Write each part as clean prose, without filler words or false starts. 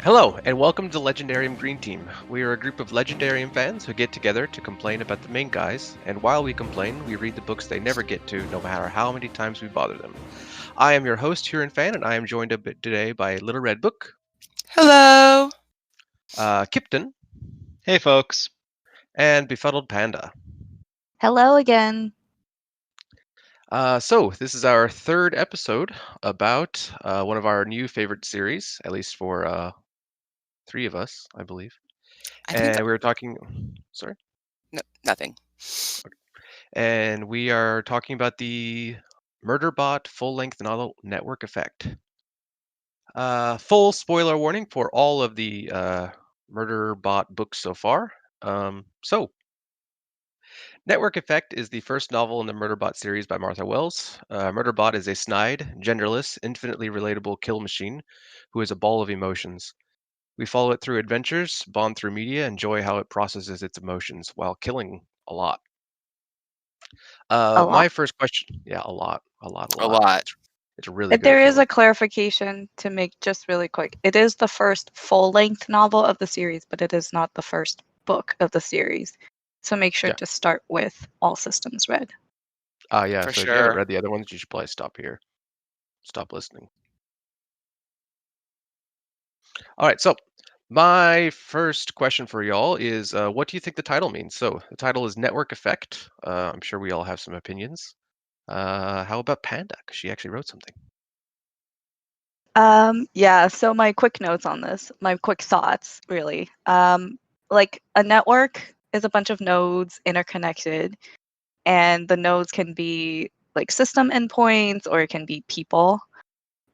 Hello, and welcome to Legendarium Green Team. We are a group of Legendarium fans who get together to complain about the main guys, and while we complain, we read the books they never get to, no matter how many times we bother them. I am your host, Hurinfan, and I am joined today by Little Red Book, Hello. Kyptan, Hey, folks. and Befuddled Panda. Hello again. So, this is our third episode about one of our new favorite series, at least for three of us, I believe. I think And we were talking. Sorry? nothing. And we are talking about the Murderbot full-length novel Network Effect. Full spoiler warning for all of the Murderbot books so far. Network Effect is the first novel in the Murderbot series by Martha Wells. Murderbot is a snide, genderless, infinitely relatable kill machine who is a ball of emotions. We follow it through adventures, bond through media, enjoy how it processes its emotions while killing a lot. A lot. My first question, yeah, a lot. A lot. It's really good. There at is a killing. clarification to make just really quick. It is the first full-length novel of the series, but it is not the first book of the series. So make sure Yeah. to start with All Systems Read. Yeah. For So if you haven't sure. read the other ones, you should probably stop here. Stop listening. All right. So my first question for y'all is, what do you think the title means? So the title is Network Effect. I'm sure we all have some opinions. How about Panda? Because she actually wrote something. Yeah, so my quick notes on this, my quick thoughts, really. Like a network is a bunch of nodes interconnected, and the nodes can be like system endpoints or it can be people.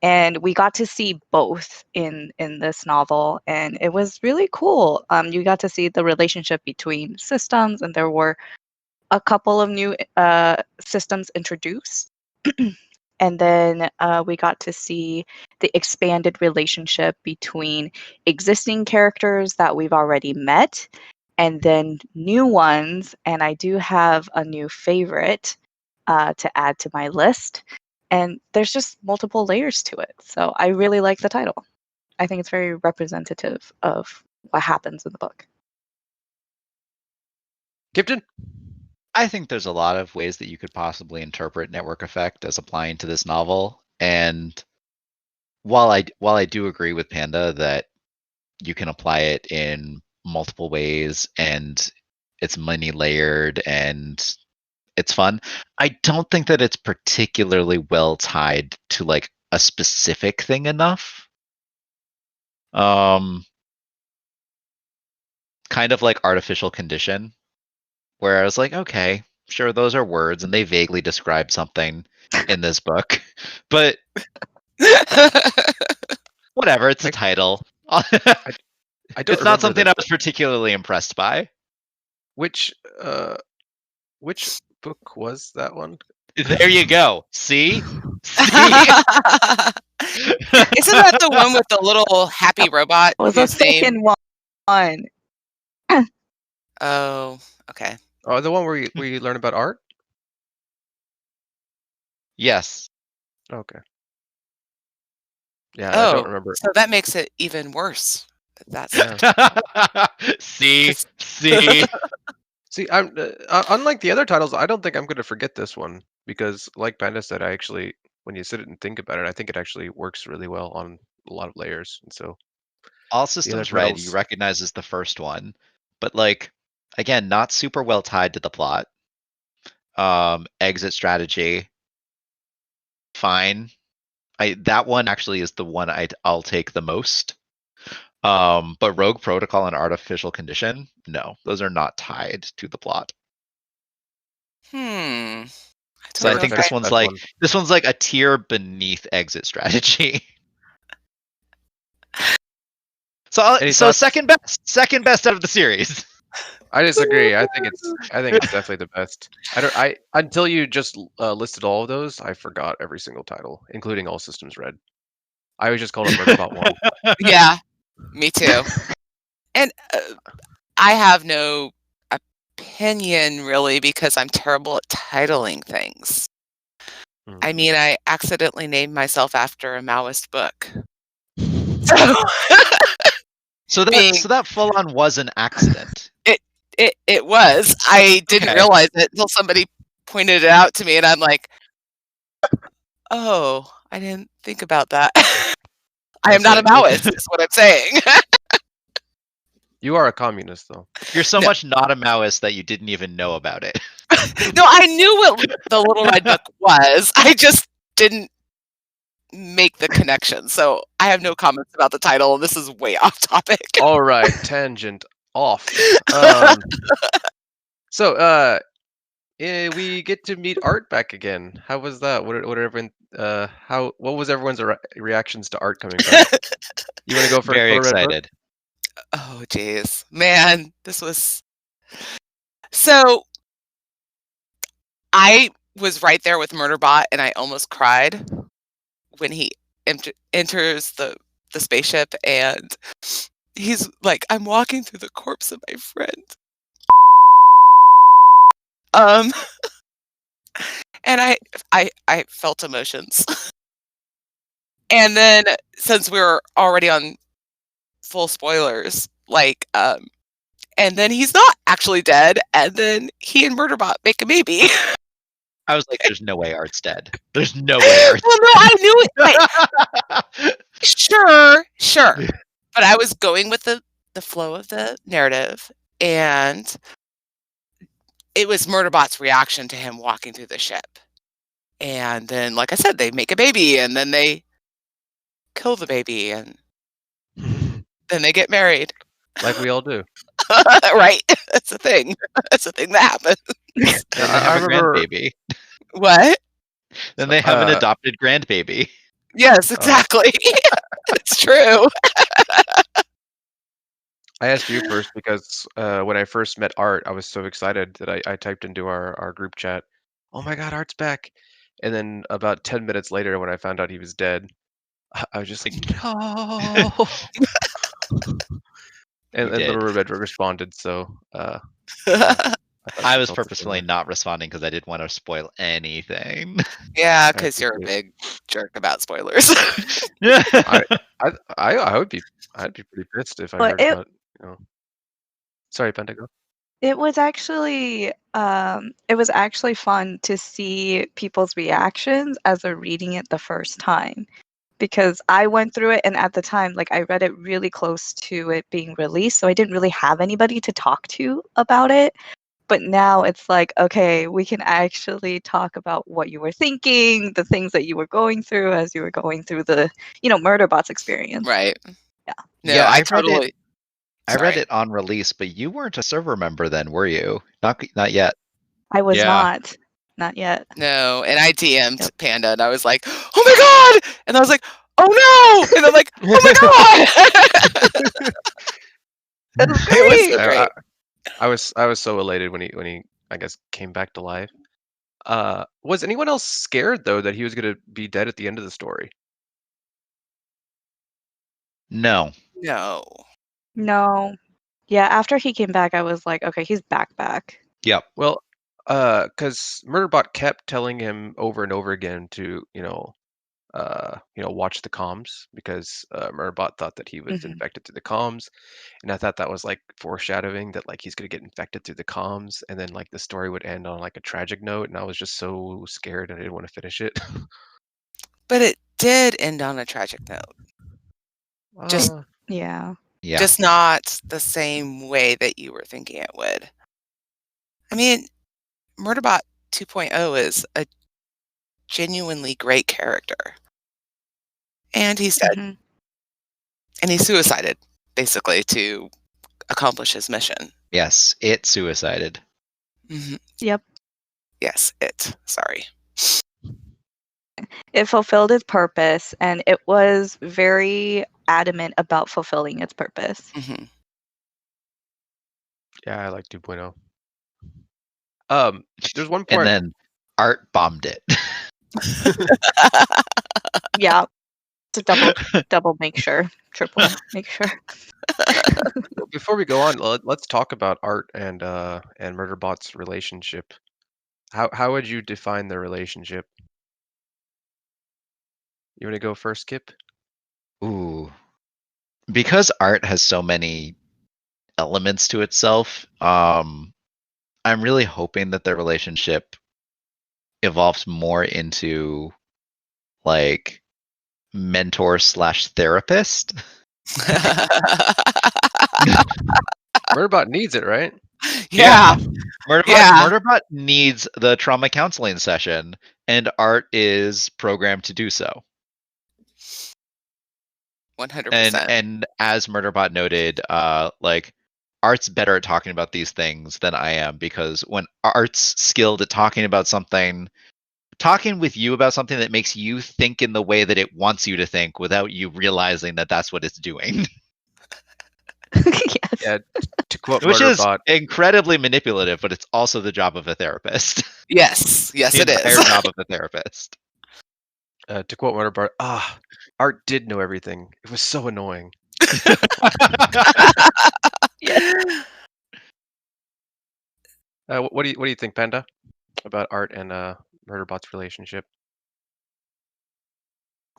And we got to see both in this novel, and it was really cool. You got to see the relationship between systems, and there were a couple of new systems introduced. And then we got to see the expanded relationship between existing characters that we've already met and then new ones. And I do have a new favorite to add to my list. And there's just multiple layers to it. So I really like the title. I think it's very representative of what happens in the book. Kipton? I think there's a lot of ways that you could possibly interpret network effect as applying to this novel. And while I do agree with Panda that you can apply it in multiple ways and it's many layered and it's fun, I don't think that it's particularly well tied to like a specific thing enough. Kind of like artificial condition, where I was like, okay, sure, those are words and they vaguely describe something in this book, but whatever, it's a title. I don't It's not remember something this. I was particularly impressed by. Which book was that one? There you go. See? See? Isn't that the one with the little happy robot What was the whose name? second one? Oh, okay. Oh, the one where you learn about art? Yes. Okay. Yeah, I don't Oh, remember. so that makes it even worse. That's Yeah. See? See? See, I'm unlike the other titles. I don't think I'm going to forget this one because, like Panda said, I actually, when you sit and think about it, I think it actually works really well on a lot of layers. And so, All Systems Red, you recognize as the first one, but like, again, not super well tied to the plot. Exit strategy, fine. That one actually is the one I'll take the most. But Rogue Protocol and Artificial Condition, no, those are not tied to the plot. So I think this one's like a tier beneath Exit Strategy. So second best out of the series. I disagree. I think it's definitely the best. I until you just listed all of those, I forgot every single title, including All Systems Red. I was just called it Murderbot 1. Yeah, me too. And I have no opinion really because I'm terrible at titling things. I mean, I accidentally named myself after a Maoist book. So So being that full on was an accident. it was. I didn't Okay. realize it until somebody pointed it out to me, and I'm like, oh, I didn't think about that. I am not a Maoist, is what I'm saying. You are a communist, though. You're so No. much not a Maoist that you didn't even know about it. No, I knew what the Little Red Book was. I just didn't make the connection. So I have no comments about the title. This is way off topic. All right, tangent off. So we get to meet Art back again. How was that? What everyone? What was everyone's reactions to Art coming back? You want to go first? Very Little Red Book? excited. Oh, geez. Man, this was... So I was right there with Murderbot, and I almost cried when he enters the spaceship, and he's like, I'm walking through the corpse of my friend. And I felt emotions. And then, since we were already on full spoilers, like, and then he's not actually dead, and then he and Murderbot make a baby. I was like, there's no way Art's dead. There's no way Art's Well, no, I knew it. Sure. But I was going with the flow of the narrative, and it was Murderbot's reaction to him walking through the ship. And then, like I said, they make a baby, and then they kill the baby, and then they get married. Like we all do. Right? That's a thing. That's a thing that happens. Then they have a remember- grandbaby. What? Then they have an adopted grandbaby. Yes, exactly. It's true. I asked you first because when I first met Art, I was so excited that I typed into our group chat, "Oh my God, Art's back!" And then about 10 minutes later, when I found out he was dead, I was just like, "No!" and did. Little Red responded. So I was purposefully not responding because I didn't want to spoil anything. Yeah, because you're a appreciate big jerk about spoilers. I'd be pretty pissed if I Well, heard about, you know. Sorry, Pentagon. It was actually fun to see people's reactions as they're reading it the first time, because I went through it, and at the time, like, I read it really close to it being released, so I didn't really have anybody to talk to about it. But now it's like, okay, we can actually talk about what you were thinking, the things that you were going through as you were going through the, Murderbot's experience. Right. Yeah. No, Yeah, I I read totally. I read Sorry. it on release, but you weren't a server member then, were you? Not yet. I was Yeah. not yet. No, and I DM'd Yep. Panda, and I was like, "Oh my God!" And I was like, "Oh no!" And I'm like, "Oh my God!" That was It was great. so great. I was so elated when he I guess came back to life. Was anyone else scared though that he was gonna be dead at the end of the story? No. No. No. Yeah, after he came back, I was like, okay, he's back. Yep. Well, because Murderbot kept telling him over and over again to, watch the comms because Murderbot thought that he was Mhm. infected through the comms, and I thought that was like foreshadowing that like he's gonna get infected through the comms, and then like the story would end on like a tragic note, and I was just so scared and I didn't want to finish it. But it did end on a tragic note. Just Yeah. Yeah. just not the same way that you were thinking it would. I mean, Murderbot 2.0 is a genuinely great character. And he's dead. Mhm. And he suicided, basically, to accomplish his mission. Yes, it suicided. Mhm. Yep. Yes, it. Sorry. It fulfilled its purpose, and it was very adamant about fulfilling its purpose. Mhm. Yeah, I like 2.0. There's one And point. then Art bombed it. Yeah. To double make sure, triple make sure. Before we go on, let's talk about Art and Murderbot's relationship. How would you define their relationship? You want to go first, Kip? Ooh. because art has so many elements to itself, I'm really hoping that their relationship evolves more into like mentor slash therapist. Murderbot needs it, right? Yeah. Murderbot needs the trauma counseling session, and art is programmed to do so. 100%. And as Murderbot noted, like art's better at talking about these things than I am, because when art's skilled at talking with you about something that makes you think in the way that it wants you to think without you realizing that that's what it's doing. Yes. Yeah. To quote Which is Murderbot, incredibly manipulative, but it's also the job of a therapist. Yes, the it entire is. job of a therapist. to quote Murderbot, art did know everything. It was so annoying. What do you think, Panda, about art and Murderbot's relationship?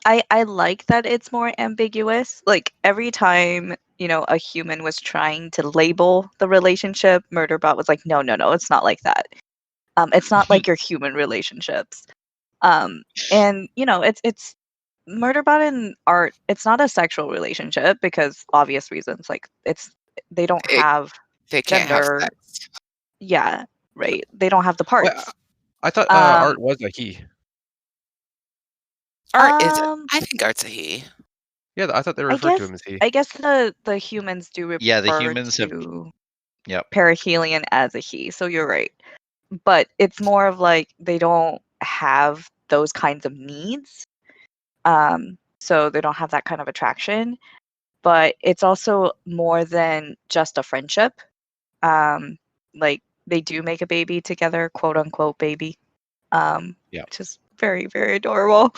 I like that it's more ambiguous. Like every time, a human was trying to label the relationship, Murderbot was like, no, it's not like that. It's not like your human relationships. And it's Murderbot and art. It's not a sexual relationship because obvious reasons. Like they don't have They can't have gender. sex. Yeah, right. They don't have the Well, parts. I thought art was a he. Art is. Um, I think art's a he. Yeah, I thought they I referred to guess him as he. I guess the humans do Yeah, the refer humans have. to Yep. perihelion as a he, so you're right. But it's more of like they don't have those kinds of needs. So they don't have that kind of attraction. But it's also more than just a friendship. Like they do make a baby together, quote unquote baby. Yeah. Which is very, very adorable.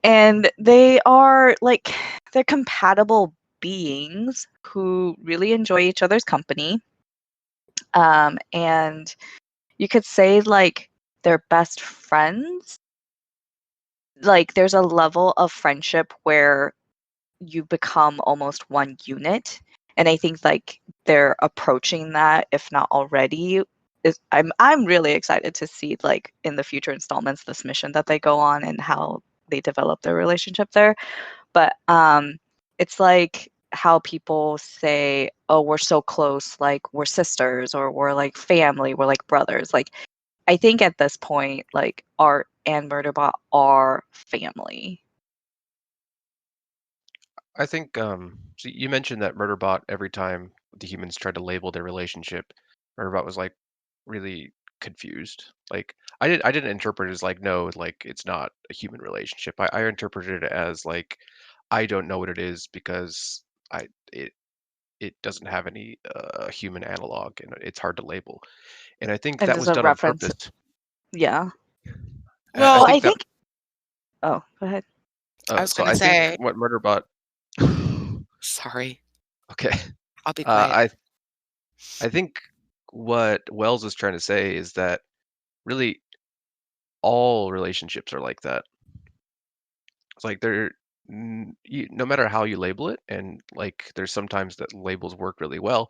And they are like they're compatible beings who really enjoy each other's company. And you could say like they're best friends. Like there's a level of friendship where you become almost one unit. And I think like they're approaching that, if not already. I'm really excited to see like in the future installments this mission that they go on and how they develop their relationship there. But it's like how people say, oh, we're so close, like we're sisters or we're like family, we're like brothers. Like I think at this point, like Art and Murderbot are family. I think so you mentioned that Murderbot, every time the humans tried to label their relationship, Murderbot was like really confused. Like I didn't interpret it as like, no, like it's not a human relationship. I interpreted it as like I don't know what it is because I it doesn't have any human analog and it's hard to label. And I think And that there's was a done on reference. purpose. Yeah. I Well, I think that think. Oh, go ahead. I was so gonna I think say. what Murderbot Sorry, okay. I'll be quiet. I think what Wells is trying to say is that really all relationships are like that. It's like no matter how you label it, and like there's sometimes that labels work really well,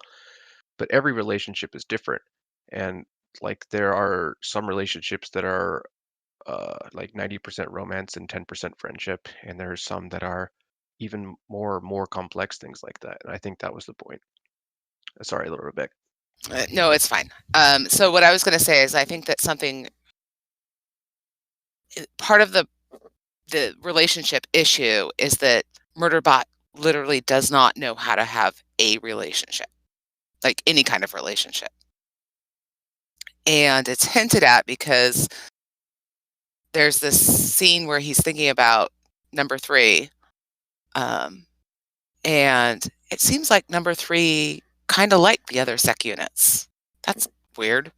but every relationship is different. And like there are some relationships that are like 90% romance and 10% friendship, and there are some that are even more complex things like that. And I think that was the point. Sorry, little Rebecca. No, it's fine. So what I was gonna say is I think that part of the relationship issue is that Murderbot literally does not know how to have a relationship, like any kind of relationship. And it's hinted at because there's this scene where he's thinking about number 3. And it seems like number 3 kind of like the other sec units. That's weird.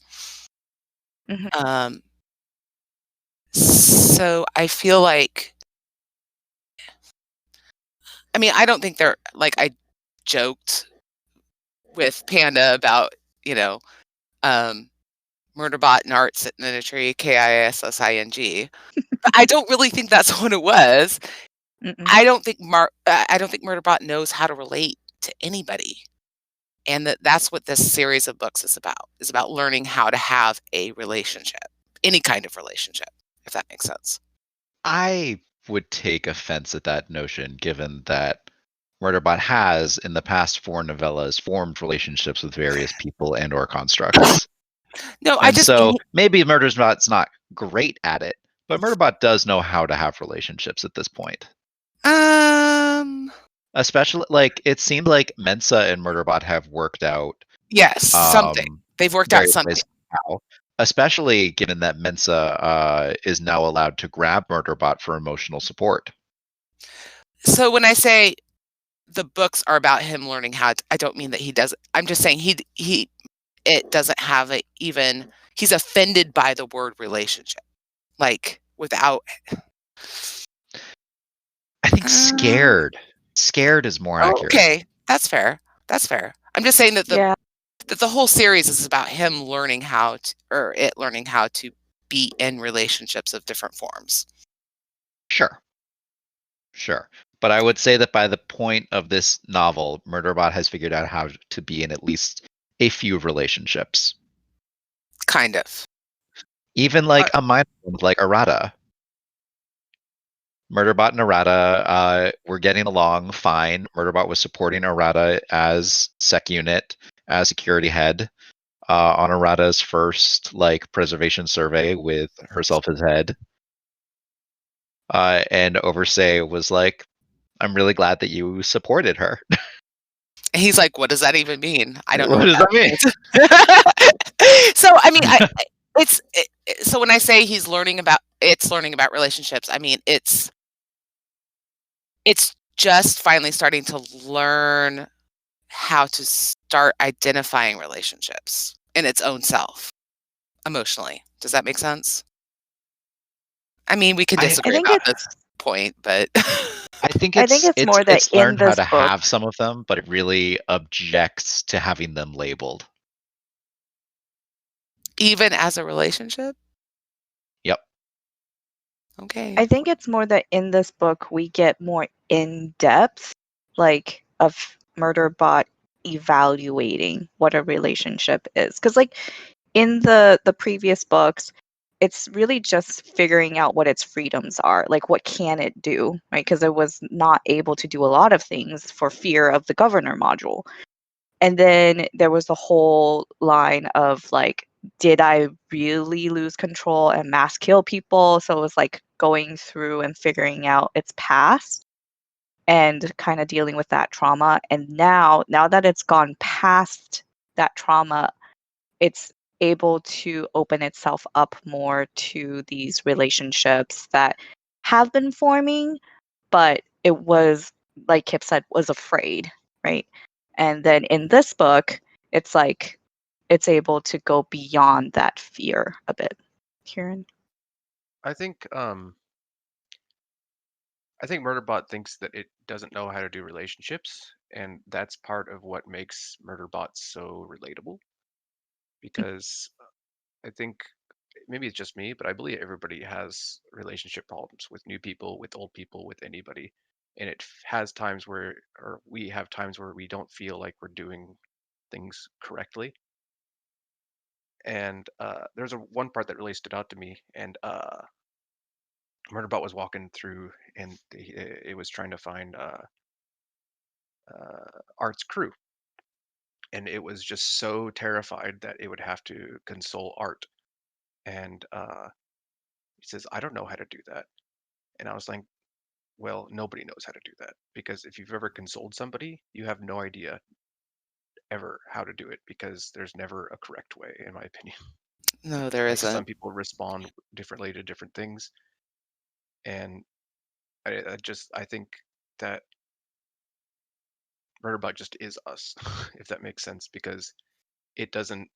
Mhm. So I feel like, I mean, I don't think they're like, I joked with Panda about, Murderbot and Art sitting in a tree, KISSING. But I don't really think that's what it was. Mm-mm. I don't think Murderbot knows how to relate to anybody. And that's what this series of books is about learning how to have a relationship, any kind of relationship, if that makes sense. I would take offense at that notion, given that Murderbot has, in the past 4 novellas, formed relationships with various people and or constructs. No, I And just so maybe Murderbot's not great at it, but Murderbot does know how to have relationships at this point. Especially, like, it seemed like Mensa and Murderbot have worked out yes, something. They've worked out various something. ways now, especially given that Mensa is now allowed to grab Murderbot for emotional support. So when I say the books are about him learning how to, I don't mean that he does. I'm just saying it doesn't have he's offended by the word relationship. Like without I think scared. Scared is more accurate. Okay, that's fair. That's fair. I'm just saying that Yeah. the whole series is about him learning how to be in relationships of different forms. Sure. But I would say that by the point of this novel, Murderbot has figured out how to be in at least a few relationships. Kind of. Even like a minor one, like Arata. Murderbot and Arata were getting along fine. Murderbot was supporting Arata as sec unit, as security head on Arata's first like preservation survey with herself as head. And Oversay was like, I'm really glad that you supported her. And he's like, "What does that even mean? I don't know What does that mean?" So I mean, so when I say he's learning about relationships, I mean it's just finally starting to learn how to start identifying relationships in its own self emotionally. Does that make sense? I mean, we could disagree think about it's- this point, but I think I think it's more that it's in learned how this to book- have some of them, but it really objects to having them labeled. even as a relationship? Yep. Okay. I think it's more that in this book we get more in depth, like of Murderbot evaluating what a relationship is. Because like in the previous books, it's really just figuring out what its freedoms are, like what can it do, right? Because it was not able to do a lot of things for fear of the governor module. And then there was the whole line of like, did I really lose control and mass kill people? So it was like going through and figuring out its past and kind of dealing with that trauma. And now that it's gone past that trauma, it's able to open itself up more to these relationships that have been forming, but it was, like Kip said, was afraid, right? And then in this book, it's like it's able to go beyond that fear a bit. Kieran? I think Murderbot thinks that it doesn't know how to do relationships, and that's part of what makes Murderbot so relatable. Because I think maybe it's just me, but I believe everybody has relationship problems with new people, with old people, with anybody. And has times where, or we have times where we don't feel like we're doing things correctly. And there's one part that really stood out to me, and Murderbot was walking through, and it was trying to find Art's crew, and it was just so terrified that it would have to console Art. And he says, "I don't know how to do that." And I was like, well, nobody knows how to do that, because if you've ever consoled somebody, you have no idea ever how to do it, because there's never a correct way, in my opinion. No, there Like, some isn't. people respond differently to different things, and I think that Murderbot just is us, if that makes sense, because it doesn't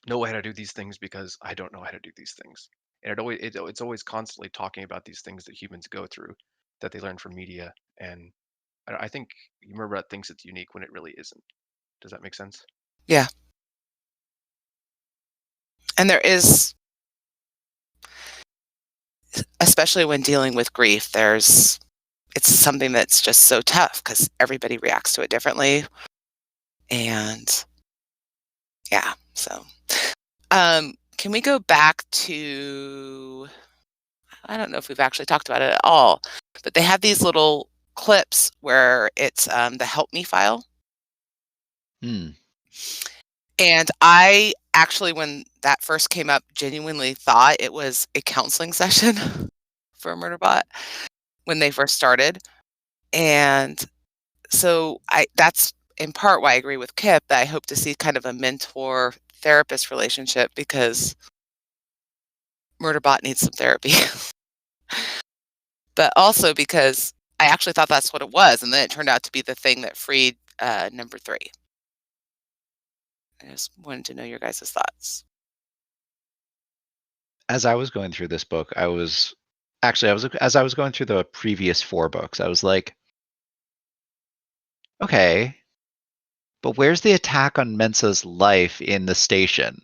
know how to do these things because I don't know how to do these things. And it's always constantly talking about these things that humans go through, that they learn from media. And I think Murderbot thinks it's unique when it really isn't. Does that make sense? Yeah. And there is especially when dealing with grief, it's something that's just so tough because everybody reacts to it differently. And yeah, so can we go back to, I don't know if we've actually talked about it at all, but they have these little clips where it's the help me file. Hmm. And I actually, when that first came up, genuinely thought it was a counseling session for Murderbot when they first started. And so that's in part why I agree with Kip that I hope to see kind of a mentor therapist relationship, because Murderbot needs some therapy. But also because I actually thought that's what it was, and then it turned out to be the thing that freed number 3. I just wanted to know your guys' thoughts. As I was going through this book, as I was going through the previous 4 books, I was like, okay, but where's the attack on Mensa's life in the station?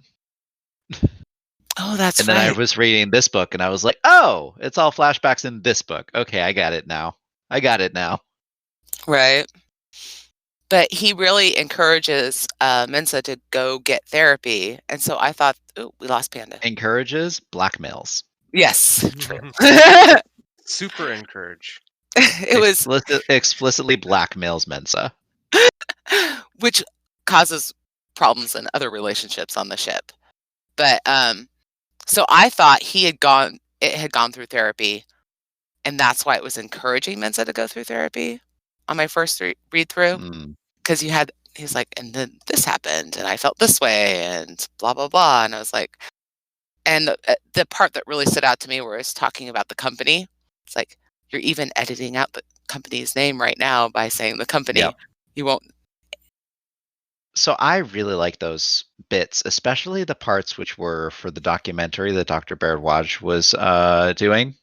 Oh, that's And then I right. was reading this book and I was like, oh, it's all flashbacks in this book. Okay, I got it now. Right. But he really encourages Mensa to go get therapy. And so I thought, oh, we lost Panda. Encourages, blackmails. Yes, true. Super encourage. It was, Explicitly blackmails Mensa. which causes problems in other relationships on the ship. But so I thought it had gone through therapy, and that's why it was encouraging Mensa to go through therapy on my first read through. Mm. Because he's like, and then this happened, and I felt this way, and blah, blah, blah. And I was like, and the part that really stood out to me where it's talking about the company, it's like, you're even editing out the company's name right now by saying the company. Yep. You won't. So I really like those bits, especially the parts which were for the documentary that Dr. Bairdwaj was doing.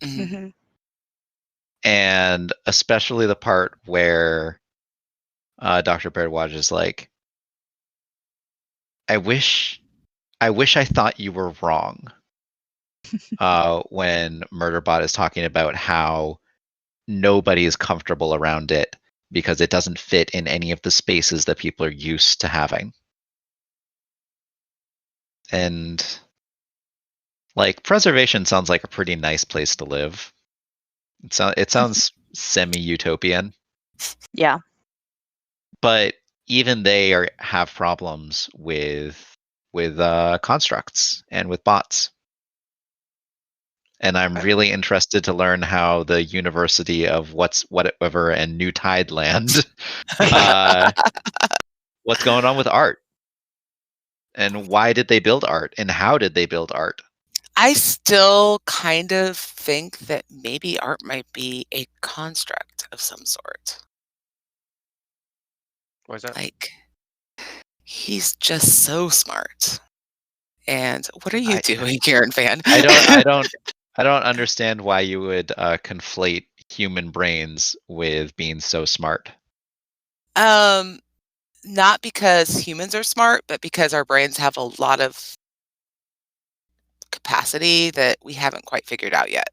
Mhm. Mm-hmm. And especially the part where Dr. Bairdwaj is like, I wish I thought you were wrong. When Murderbot is talking about how nobody is comfortable around it because it doesn't fit in any of the spaces that people are used to having. And like, preservation sounds like a pretty nice place to live. It sounds semi-utopian, Yeah. but even they have problems with constructs and with bots. And I'm really interested to learn how the University of Whatever and New Tideland, what's going on with art, and why did they build art, and how did they build art? I still kind of think that maybe art might be a construct of some sort. Why is that? Like, he's just so smart. And what are you doing, Hurinfan? I don't understand why you would conflate human brains with being so smart. Not because humans are smart, but because our brains have a lot of capacity that we haven't quite figured out yet.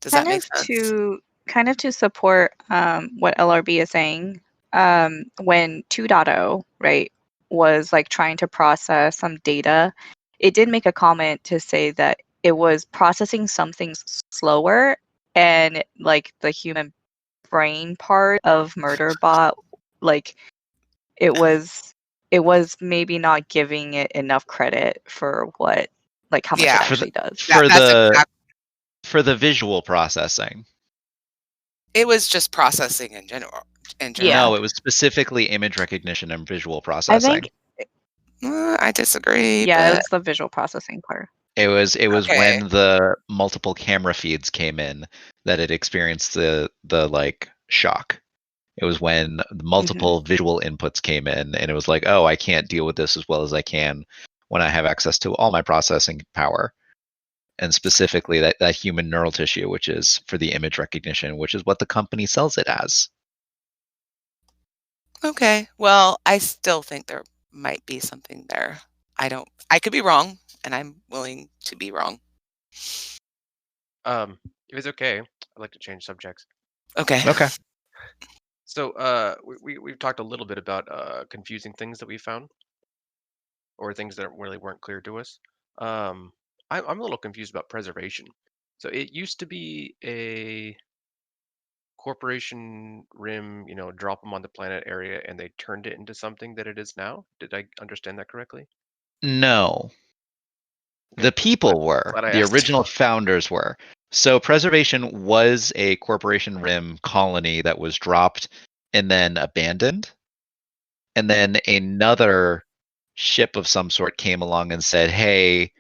Does that make sense? Kind of to support what LRB is saying, when 2.0, right, was like trying to process some data, it did make a comment to say that it was processing some things slower, and like the human brain part of Murderbot, like it was maybe not giving it enough credit for what, like how much it Yeah. actually does. For the visual processing. It was just processing in general. Yeah. No, it was specifically image recognition and visual I processing. think, I disagree. yeah, it but was the visual processing part. It was Okay. when the multiple camera feeds came in that it experienced the like shock. It was when the multiple visual inputs came in, and it was like, oh, I can't deal with this as well as I can when I have access to all my processing power. And specifically that human neural tissue, which is for the image recognition, which is what the company sells it as. Okay. Well, I still think there might be something there. I could be wrong, and I'm willing to be wrong. If it's okay, I'd like to change subjects. Okay. Okay. So we've talked a little bit about confusing things that we found, or things that really weren't clear to us. I'm a little confused about preservation. So it used to be a corporation rim, drop them on the planet area, and they turned it into something that it is now. Did I understand that correctly? No. Okay, The people were. glad I The asked. original founders were. So Preservation was a Corporation Rim colony that was dropped and then abandoned. And then another ship of some sort came along and said, hey,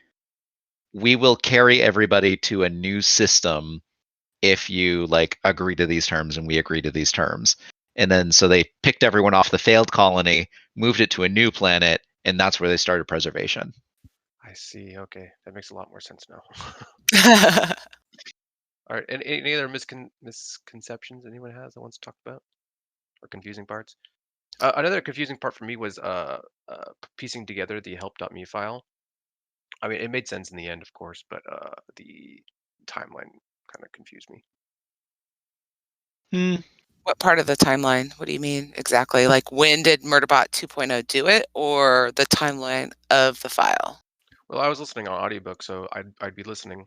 we will carry everybody to a new system if you like agree to these terms and we agree to these terms. And then so they picked everyone off the failed colony, moved it to a new planet, and that's where they started Preservation. I see. Okay, that makes a lot more sense now. All right, and any other misconceptions anyone has that wants to talk about, or confusing parts? Another confusing part for me was piecing together the help.me file. I mean, it made sense in the end, of course, but the timeline kind of confused me. What part of the timeline? What do you mean exactly? Like, when did Murderbot 2.0 do it, or the timeline of the file? Well, I was listening on audiobook, so I'd be listening,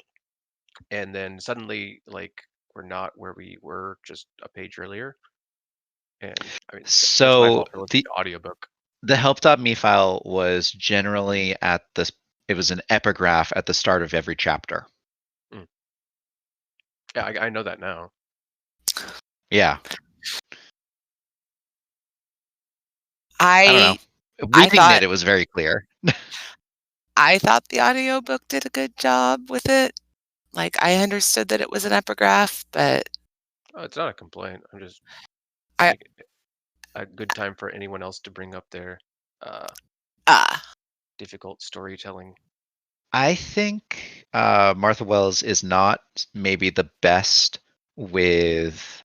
and then suddenly, like, we're not where we were just a page earlier. And I mean, that's my So fault for listening to audiobook. the help.me file was generally at this, it was an epigraph at the start of every chapter. Yeah, I know that now. Yeah. I don't know. Reading thought- it was very clear. I thought the audiobook did a good job with it. Like, I understood that it was an epigraph, but Oh, it's not a complaint. I'm just I- making it a good time for anyone else to bring up their difficult storytelling. I think Martha Wells is not maybe the best with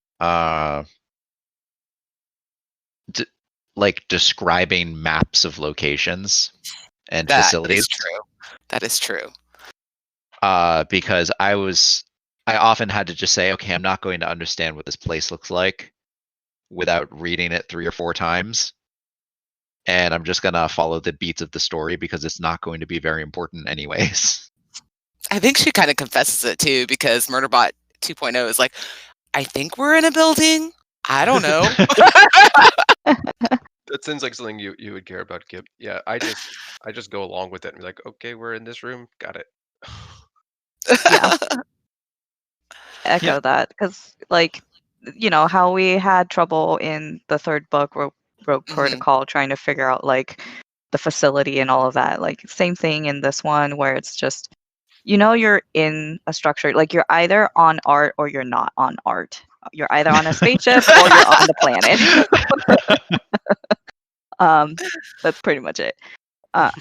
like describing maps of locations and facilities. That is true. Because I often had to just say, okay, I'm not going to understand what this place looks like without reading it 3 or 4 times. And I'm just going to follow the beats of the story because it's not going to be very important anyways. I think she kind of confesses it too, because Murderbot 2.0 is like, I think we're in a building. I don't know. That sounds like something you would care about, Kip. Yeah, I just go along with it and be like, okay, we're in this room, got it. Yeah. Echo that, because like, how we had trouble in the third book, Rogue Protocol, trying to figure out like the facility and all of that. Like, same thing in this one, where it's just, you're in a structure, like you're either on art or you're not on art. You're either on a spaceship or you're on the planet. That's pretty much it.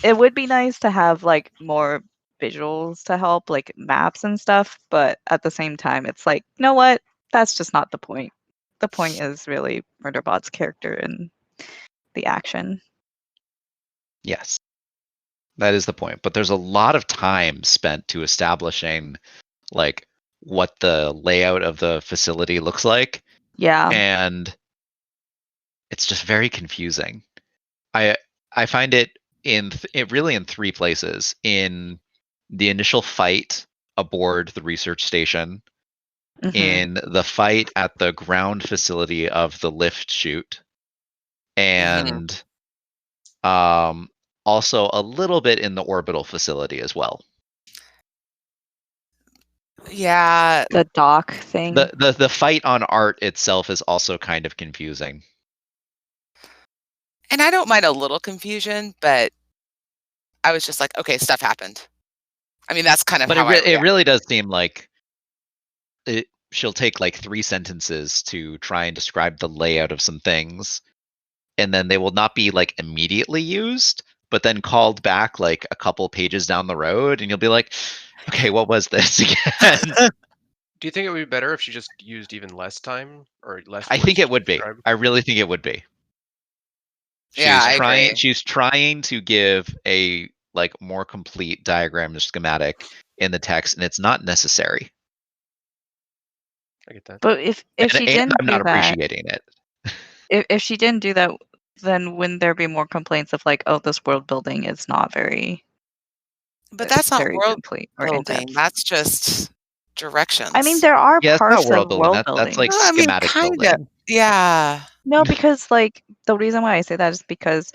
It would be nice to have like more visuals to help, like maps and stuff, but at the same time, it's like, you know what? That's just not the point. The point is really Murderbot's character and the action. Yes, that is the point. But there's a lot of time spent to establishing like what the layout of the facility looks like. Yeah. And it's just very confusing. I find it really in 3 places. In the initial fight aboard the research station, in the fight at the ground facility of the lift chute, and also a little bit in the orbital facility as well. Yeah. The dock thing. The fight on art itself is also kind of confusing. And I don't mind a little confusion, but I was just like, okay, stuff happened. I mean, that's kind of how it really does seem like she'll take like 3 sentences to try and describe the layout of some things, and then they will not be like immediately used, but then called back like a couple pages down the road, and you'll be like, okay, what was this again? Do you think it would be better if she just used even less time or less? I think it would be. I really think it would be. She's trying to give a like more complete diagram or schematic in the text, and it's not necessary. I get that. But if she And didn't I'm do not that, appreciating it. if she didn't do that, then wouldn't there be more complaints of like, oh, this world building is not very But that's not very world complete or in building. depth? That's just directions. I mean, there are Yeah, it's not parts world of building. world That's building. like No, I mean, schematic kind of. building. Yeah. No, because like the reason why I say that is because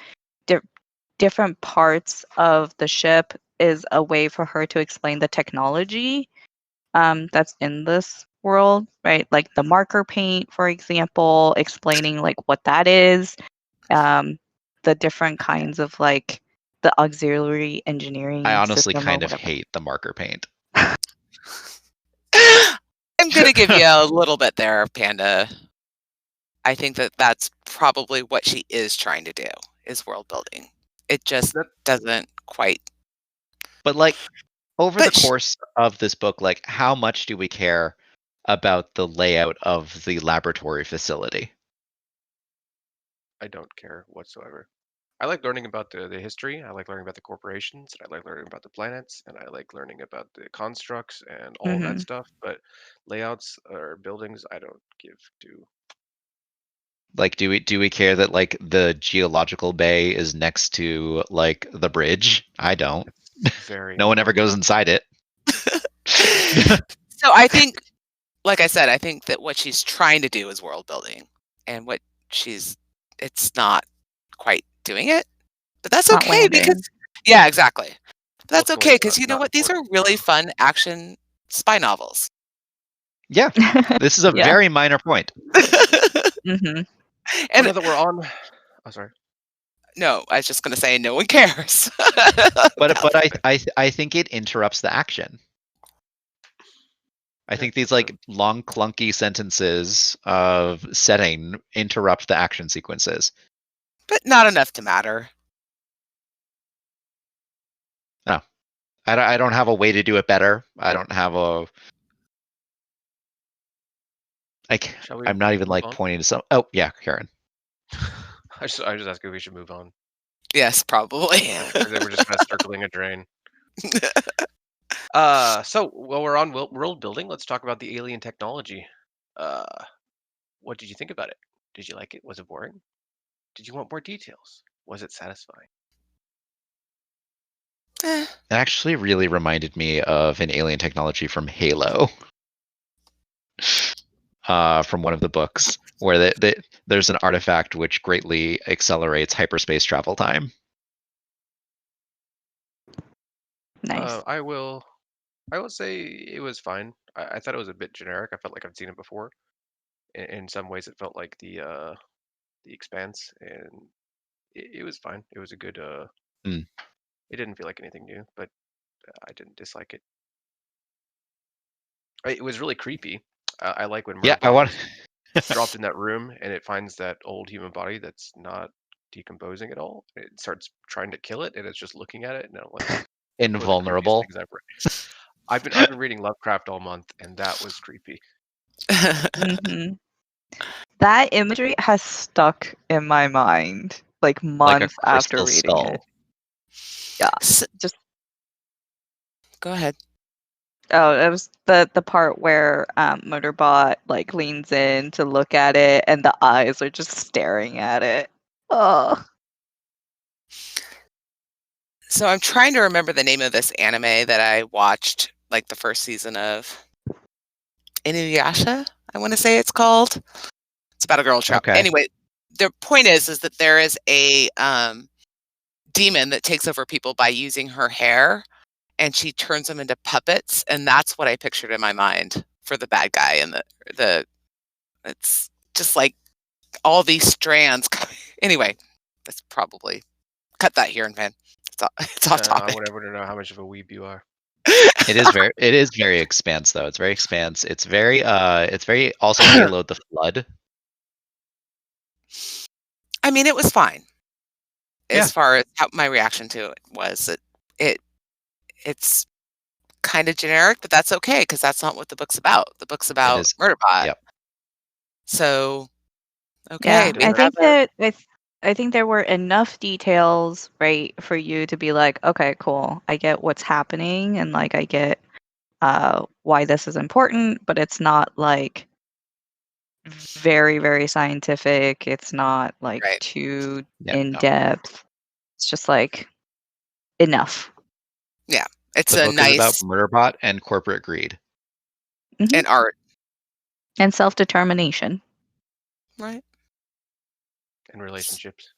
different parts of the ship is a way for her to explain the technology that's in this world, right? Like the marker paint, for example, explaining like what that is, the different kinds of like the auxiliary engineering I honestly system or kind of whatever. hate the marker paint. I'm going to give you a little bit there, Panda. I think that that's probably what she is trying to do, is world building. It just doesn't quite. But like over the But course of this book, like how much do we care about the layout of the laboratory facility? I don't care whatsoever. I like learning about the history. I like learning about the corporations. And I like learning about the planets, and I like learning about the constructs and all of that Mhm. stuff. But layouts or buildings, I don't give to. Like do we care that like the geological bay is next to like the bridge? I don't. It's very No one ever important. goes inside it. so I think, like I said, I think that what she's trying to do is world building, and it's not quite doing it. But that's Not okay because, landing. yeah, exactly. But that's Ultimately, okay it's because you know not what? These are important. really fun action spy novels. Yeah. This is a Yeah. very minor point. Mhm. Well, And now that we're on, oh sorry. no, I was just going to say no one cares. But I think it interrupts the action. I think these like long clunky sentences of setting interrupt the action sequences. But not enough to matter. No. I don't have a way to do it better. I don't have a like Shall we I'm not even move like on? pointing to some. Oh yeah, Karen. I just asking if we should move on. Yes, probably. Or that we're just kind of circling a drain. So while we're on world building, let's talk about the alien technology. Uh, what did you think about it? Did you like it? Was it boring? Did you want more details? Was it satisfying? Eh, It actually really reminded me of an alien technology from Halo. From one of the books where there's an artifact which greatly accelerates hyperspace travel time. Nice. I will say it was fine. I thought it was a bit generic. I felt like I've seen it before. In some ways, it felt like the Expanse, and it was fine. It was a good. Mm. It didn't feel like anything new, but I didn't dislike it. It was really creepy. I like when Yeah, I Murderbot want. is dropped in that room and it finds that old human body that's not decomposing at all. It starts trying to kill it, and it's just looking at it, and I'm like, one of the creepiest Invulnerable. things I've read. I've been reading Lovecraft all month, and that was creepy. Mhm. That imagery has stuck in my mind like Like a months after crystal reading it. skull. Yeah. S- Just Go ahead. oh, it was the part where Murderbot like leans in to look at it and the eyes are just staring at it. Oh. So I'm trying to remember the name of this anime that I watched, like the first season of Inuyasha, I want to say it's called. It's about a girl child. Okay. Anyway, the point is that there is a demon that takes over people by using her hair, and she turns them into puppets, and that's what I pictured in my mind for the bad guy. And the it's just like all these strands. Anyway, that's probably cut that here and man. It's off I topic. would ever know how much of a weeb you are. It is very expanse though. It's very expanse. It's very also Halo the Flood. I mean, it was fine Yeah. as far as how my reaction to it was. It's kind of generic, but that's okay because that's not what the book's about. The book's It about is. Murderbot. Yep. So, okay, Yeah, we I have think that I think there were enough details, right, for you to be like, okay, cool. I get what's happening and like I get why this is important, but it's not like very, very scientific. It's not like Right. too Yeah, in no. depth. It's just like enough. It's The a book is about nice Murderbot and corporate greed. and art, And self-determination. right? And relationships.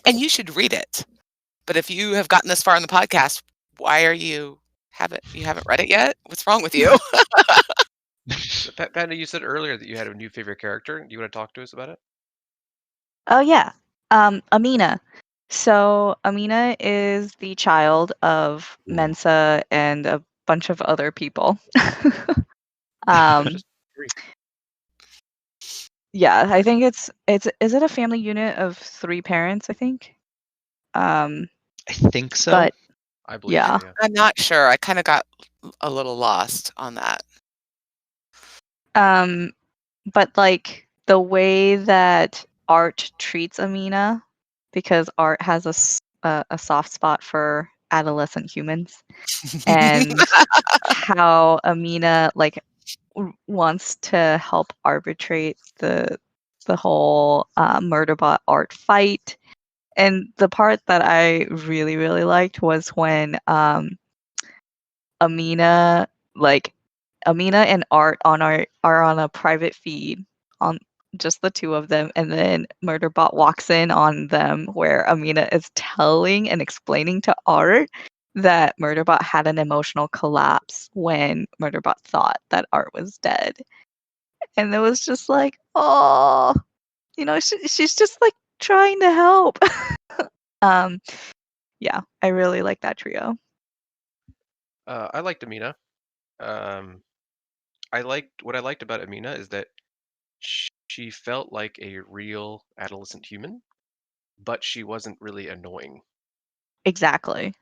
And you should read it. But if you have gotten this far in the podcast, why are you haven't read it yet? What's wrong with you? So, Panda, you said earlier that you had a new favorite character. Do you want to talk to us about it? Oh yeah. Amina. So Amina is the child of Ooh. Mensa and a bunch of other people. um Just three. yeah, I think it's is it a family unit of 3 parents, I think? I think so. But I believe yeah. so, yeah. I'm not sure. I kind of got a little lost on that. But like the way that Art treats Amina, because Art has a soft spot for adolescent humans, and how Amina like wants to help arbitrate the whole Murderbot Art fight. And the part that I really really liked was when Amina like Amina and Art are on a private feed on just the two of them, and then Murderbot walks in on them where Amina is telling and explaining to Art that Murderbot had an emotional collapse when Murderbot thought that Art was dead. And it was just like, oh, she's just like trying to help. um, yeah, I really like that trio. I liked Amina. What I liked about Amina is that she felt like a real adolescent human, but she wasn't really annoying. Exactly.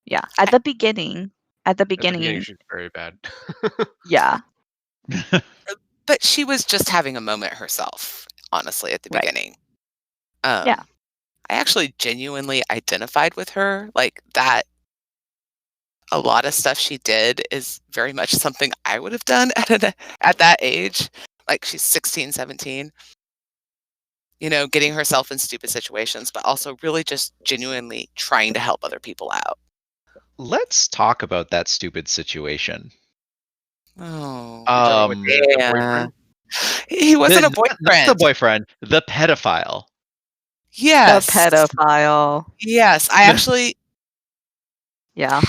Yeah, at the beginning, At the beginning, she's very bad. yeah, But she was just having a moment herself, honestly, at the right. beginning. Yeah. I actually genuinely identified with her. Like that, a lot of stuff she did is very much something I would have done at that age. Like she's 16, 17, getting herself in stupid situations, but also really just genuinely trying to help other people out. Let's talk about that stupid situation. Oh, You're talking about the yeah. boyfriend? He wasn't a Not the boyfriend. boyfriend, the pedophile. Yes. The pedophile. Yes. I actually Yeah.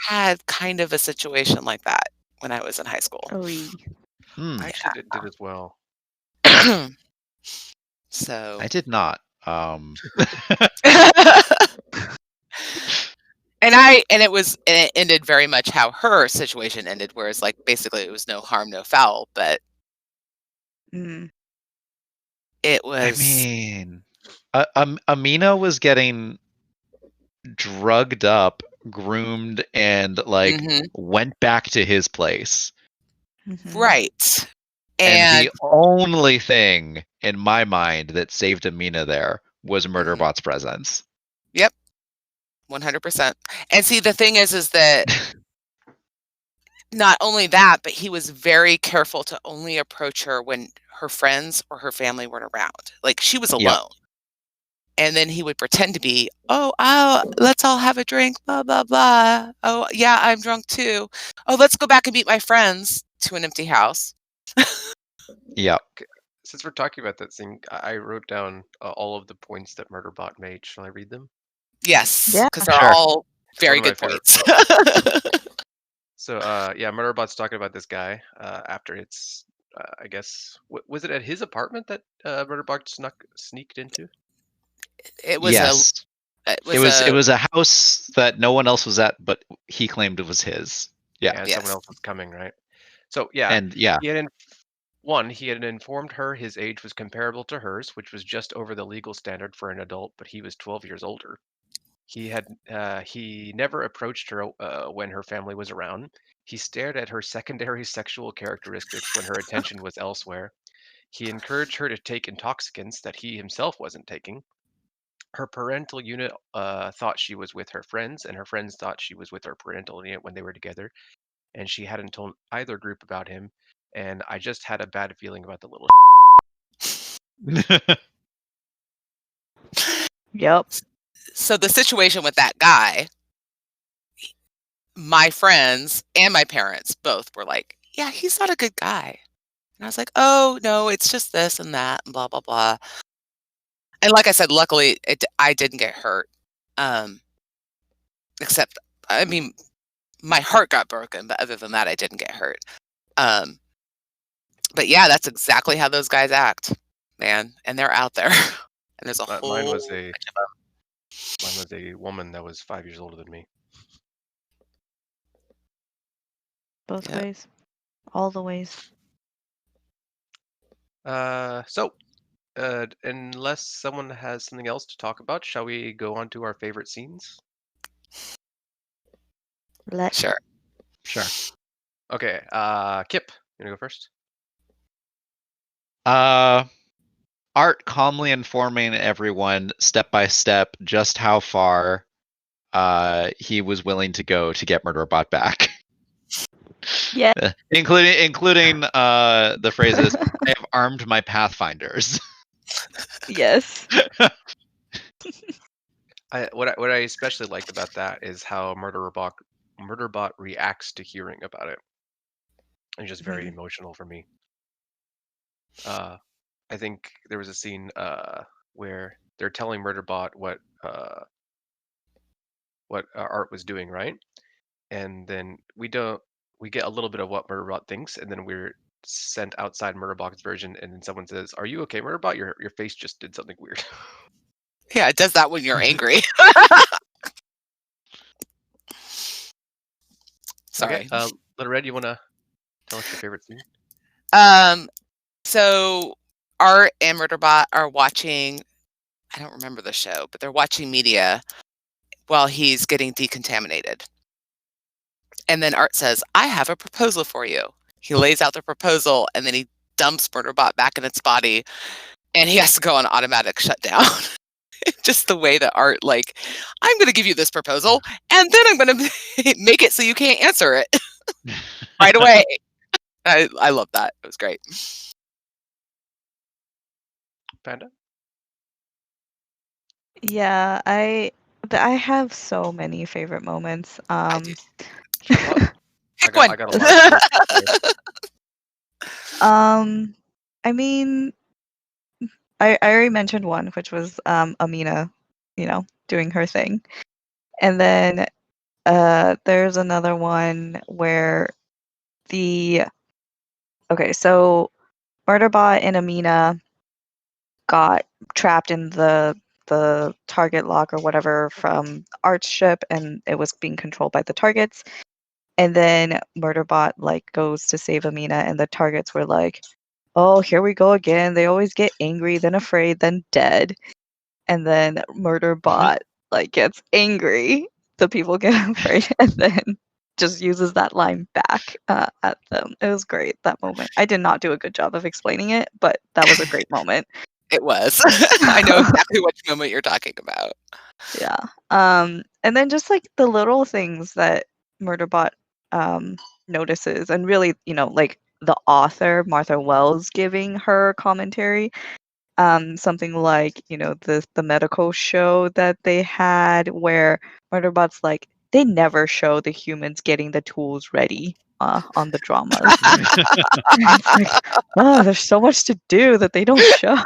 had kind of a situation like that when I was in high school. Oy. I actually did as well. So I did not. and it ended very much how her situation ended, whereas like basically it was no harm, no foul, but Mm. it I was mean, Amina was getting drugged up, groomed, and like Mhm. went back to his place. Mhm. Right. And And the only thing in my mind that saved Amina there was Murderbot's presence. Yep. 100%. And see, the thing is that not only that, but he was very careful to only approach her when her friends or her family weren't around. Like she was Yep. alone. And then he would pretend to be, oh, let's all have a drink, blah, blah, blah. Oh, yeah, I'm drunk too. Oh, let's go back and meet my friends to an empty house. Yep. Since we're talking about that scene, I wrote down all of the points that Murderbot made. Shall I read them? Yes, Yeah. because they're Sure. all It's one very of my good favorite points. So, yeah, Murderbot's talking about this guy after it's, I guess, was it at his apartment that Murderbot sneaked into? It was Yes. it It was a house that no one else was at, but he claimed it was his. Yeah. And yes. someone else was coming, right? So, yeah, And yeah. he had informed her his age was comparable to hers, which was just over the legal standard for an adult, but he was 12 years older. He never approached her when her family was around. He stared at her secondary sexual characteristics when her attention was elsewhere. He encouraged her to take intoxicants that he himself wasn't taking. Her parental unit thought she was with her friends, and her friends thought she was with her parental unit when they were together. And she hadn't told either group about him. And I just had a bad feeling about the little. Yep. So the situation with that guy, my friends and my parents both were like, yeah, he's not a good guy. And I was like, oh, no, it's just this and that and blah, blah, blah. And like I said, luckily, I didn't get hurt. Except, I mean, my heart got broken, but other than that, I didn't get hurt. But yeah, that's exactly how those guys act, man. And they're out there. And there's a whole Mine was bunch of them. Mine was a woman that was 5 years older than me. Both Yeah. ways. All the ways. Unless someone has something else to talk about, shall we go on to our favorite scenes? Sure. Sure. Okay, Kip, you wanna go first? Art calmly informing everyone step by step just how far he was willing to go to get Murderbot back. Yeah. including the phrases, I have armed my pathfinders. Yes. What I especially liked about that is how Murderbot reacts to hearing about it. It's just very emotional for me. I think there was a scene where they're telling Murderbot what Art was doing, right? And then we get a little bit of what Murderbot thinks, and then we're sent outside Murderbot's version, and then someone says, "Are you okay, Murderbot? Your face just did something weird." Yeah, it does that when you're angry. Sorry. Okay, Little Red, you wanna tell us your favorite scene? So Art and Murderbot are watching, I don't remember the show, but they're watching media while he's getting decontaminated. And then Art says, I have a proposal for you. He lays out the proposal and then he dumps Murderbot back in its body and he has to go on automatic shutdown. Just the way that Art, like, I'm going to give you this proposal and then I'm going to make it so you can't answer it right away. I love that. It was great. Panda? Yeah, I have so many favorite moments. I do. Pick one. I got a lot of I mean, I already mentioned one, which was Amina, doing her thing. And then there's another one where so Murderbot and Amina got trapped in the target lock or whatever from Art's ship, and it was being controlled by the targets. And then Murderbot goes to save Amina, and the targets were like, "Oh, here we go again. They always get angry, then afraid, then dead." And then Murderbot gets angry. The people get afraid, and then just uses that line back at them. It was great, that moment. I did not do a good job of explaining it, but that was a great moment. It was. I know exactly which moment you're talking about. Yeah. And then just the little things that Murderbot notices, and really, the author, Martha Wells, giving her commentary. Something like, the medical show that they had where Murderbot's like, they never show the humans getting the tools ready on the dramas. It's like, oh, there's so much to do that they don't show.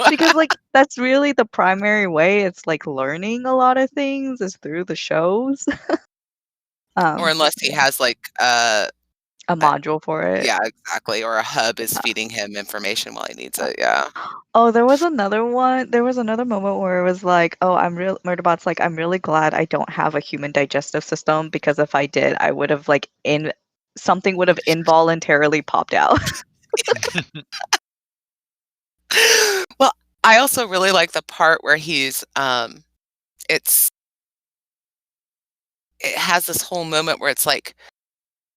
Because that's really the primary way it's learning a lot of things is through the shows. Or unless he has a module for it. Yeah, exactly. Or a hub is feeding him information while he needs it. Yeah. Oh, there was another one. There was another moment where it was like, oh, Murderbot's like, I'm really glad I don't have a human digestive system, because if I did, I would have something would have involuntarily popped out. Well, I also really like the part where he's it's it has this whole moment where it's like,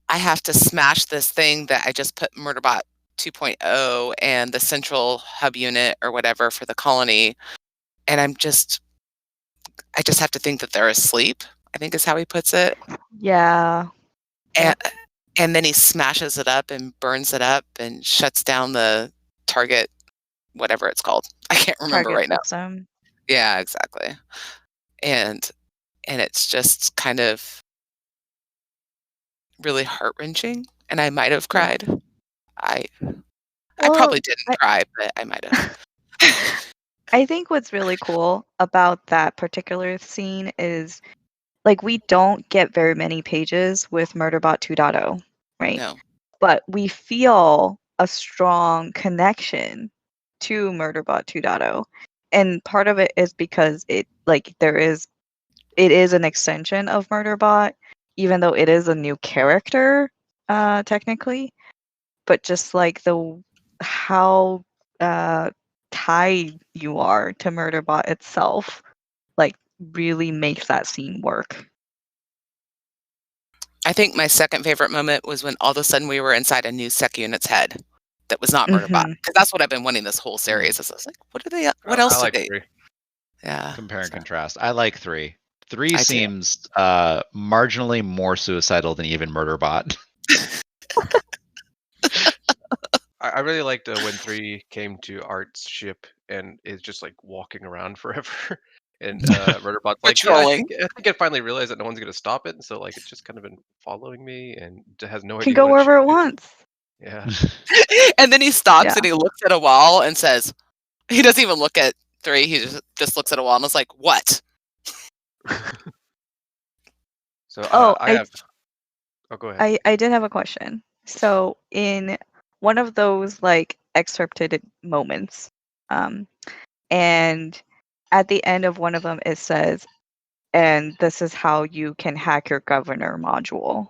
I have to smash this thing that I just put Murderbot 2.0 and the central hub unit or whatever for the colony, and I just have to think that they're asleep, I think is how he puts it. Yeah. And and then he smashes it up and burns it up and shuts down the target, whatever it's called. I can't remember Target right now. system. Yeah, exactly. And it's just kind of really heart-wrenching, and I might have Yeah. cried. I Well, probably didn't I- cry, but I might have. I think what's really cool about that particular scene is like we don't get very many pages with Murderbot 2.0, right? No. But we feel a strong connection to Murderbot 2.0. And part of it is because it is an extension of Murderbot, even though it is a new character, technically. But just like how tied you are to Murderbot itself, like really makes that scene work. I think my second favorite moment was when all of a sudden we were inside a new sec unit's head that was not Murderbot. Mhm. Because that's what I've been wanting this whole series. I was like, what else I do like they? 3. Yeah. Compare and so- contrast. I like 3. 3 I do. seems marginally more suicidal than even Murderbot. I really liked when 3 came to Art's ship and is just like walking around forever. And Murderbot's like, yeah, Patrolling. I think I finally realized that no one's gonna stop it, and so like it's just kind of been following me and has no Can idea go what it wherever should it do. wants. Yeah. And then he stops Yeah. and he looks at a wall and says, he doesn't even look at 3. He just looks at a wall and is like, what? So Oh, I have. Oh, go ahead. I did have a question. So in one of those like excerpted moments, and at the end of one of them it says, and this is how you can hack your governor module,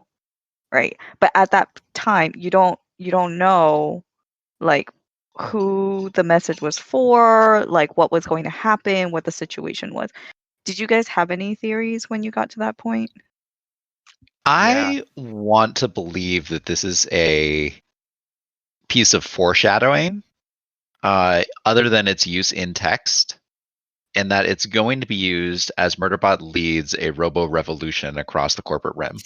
right? But at that time you don't know like who the message was for, like what was going to happen, what the situation was. Did you guys have any theories when you got to that point? I want to believe that this is a piece of foreshadowing, other than its use in text, and that it's going to be used as Murderbot leads a robo-revolution across the corporate rim.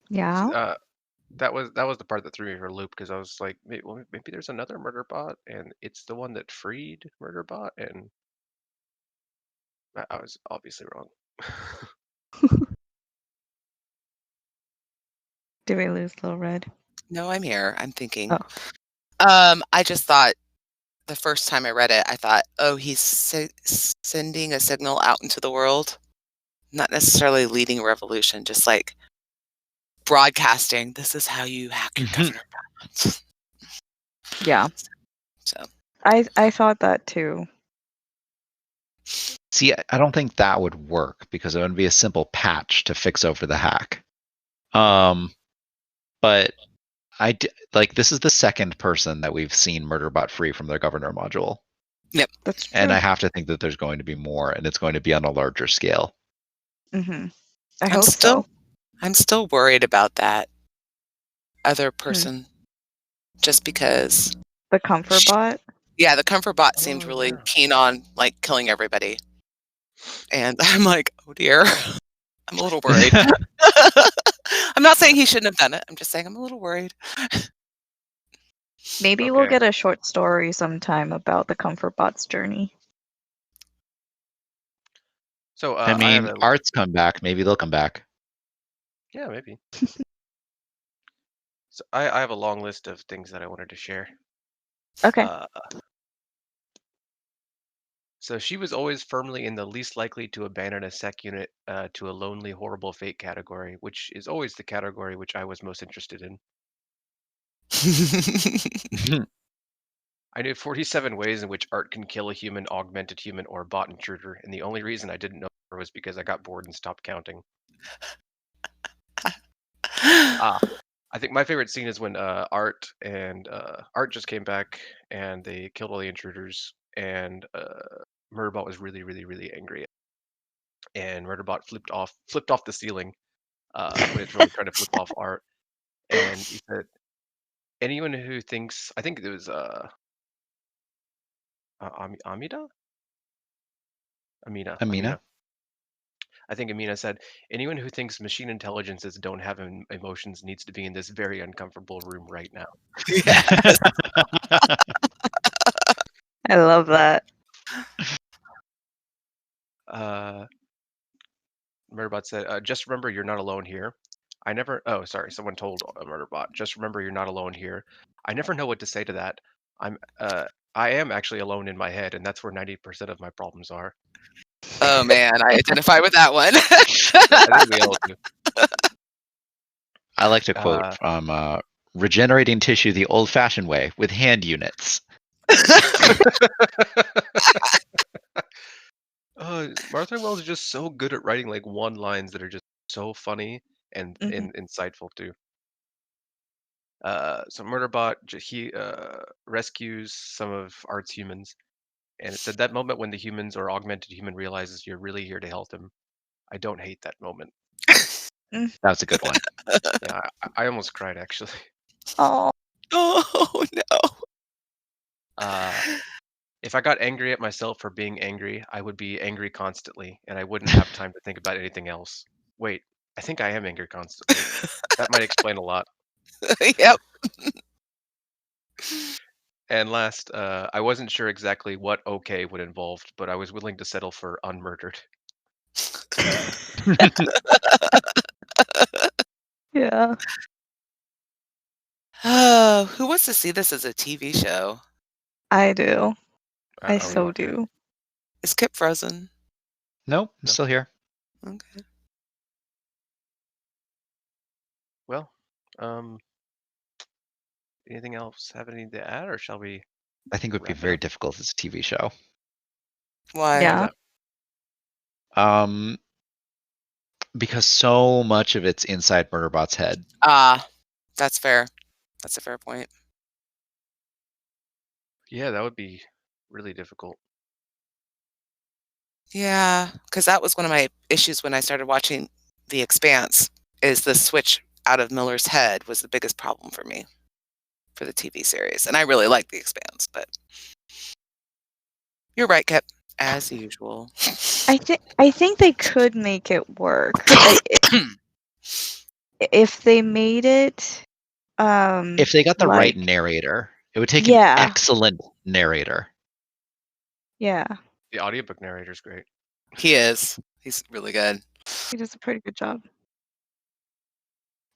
Yeah. That was the part that threw me for a loop because I was like, maybe there's another Murderbot and it's the one that freed Murderbot, and I was obviously wrong. Did we lose Little Red? No, I'm here. I'm thinking. Oh. I just thought the first time I read it, I thought, oh, he's sending a signal out into the world, not necessarily leading a revolution, just like broadcasting. This is how you hack your governor. Yeah. So I thought that too. See, I don't think that would work because it would be a simple patch to fix over the hack. But like this is the second person that we've seen Murderbot free from their governor module. Yep. That's true. And I have to think that there's going to be more, and it's going to be on a larger scale. Mm-hmm. I hope I'm still worried about that other person, just because. The comfort bot. Yeah, the comfort bot seemed Oh, really yeah. keen on like killing everybody, and I'm like, oh dear, I'm a little worried. I'm not saying he shouldn't have done it. I'm just saying I'm a little worried. Maybe we'll Okay. get a short story sometime about the comfort bot's journey. So I I mean, have a, Arts come back. Maybe they'll come back. yeah, maybe. So I have a long list of things that I wanted to share. Okay. So she was always firmly in the least likely to abandon a sec unit to a lonely, horrible fate category, which is always the category which I was most interested in. I knew 47 ways in which art can kill a human, augmented human, or a bot intruder, and the only reason I didn't know was because I got bored and stopped counting. I think my favorite scene is when Art just came back and they killed all the intruders, and Murderbot was really, really, really angry, and Murderbot flipped off the ceiling when it's really trying to flip off art, and he said, "Anyone who thinks," I think it was Amida, Amina, Amina? I think Amina said, "Anyone who thinks machine intelligences don't have emotions needs to be in this very uncomfortable room right now." Yes. I love that. Murderbot said, "Just remember you're not alone here. I never." Oh, sorry. Someone told Murderbot, "Just remember you're not alone here. I never know what to say to that. I am actually alone in my head, and that's where 90% of my problems are." Oh man, I identify with that one. I think we all do. I like to quote from regenerating tissue the old-fashioned way with hand units. Martha Wells is just so good at writing like one-lines that are just so funny and insightful too. So Murderbot he rescues some of Art's humans, and it said that moment when the humans or augmented human realizes you're really here to help them. I don't hate that moment. That's a good one. Yeah, I almost cried actually. Oh, Oh no. If I got angry at myself for being angry, I would be angry constantly, and I wouldn't have time to think about anything else. Wait, I think I am angry constantly. That might explain a lot. Yep. And last, I wasn't sure exactly what okay would involve, but I was willing to settle for unmurdered. yeah. Oh, who wants to see this as a TV show? I do. I Are we so watching it? do. Is Kip frozen? Nope, I'm No. still here. Okay. Well, anything else have anything to add, or shall we? I think it would be Wrap it very up. difficult as a TV show. Why? Yeah. Because so much of it's inside Murderbot's head. That's fair. That's a fair point. Yeah, that would be really difficult. Yeah, because that was one of my issues when I started watching The Expanse, is the switch out of Miller's head was the biggest problem for me for the TV series. And I really like The Expanse, but you're right, Kip, as usual. I think they could make it work. If they made it If they got the right like- narrator, it would take Yeah. an excellent narrator. Yeah. The audiobook narrator's great. He is. He's really good. He does a pretty good job.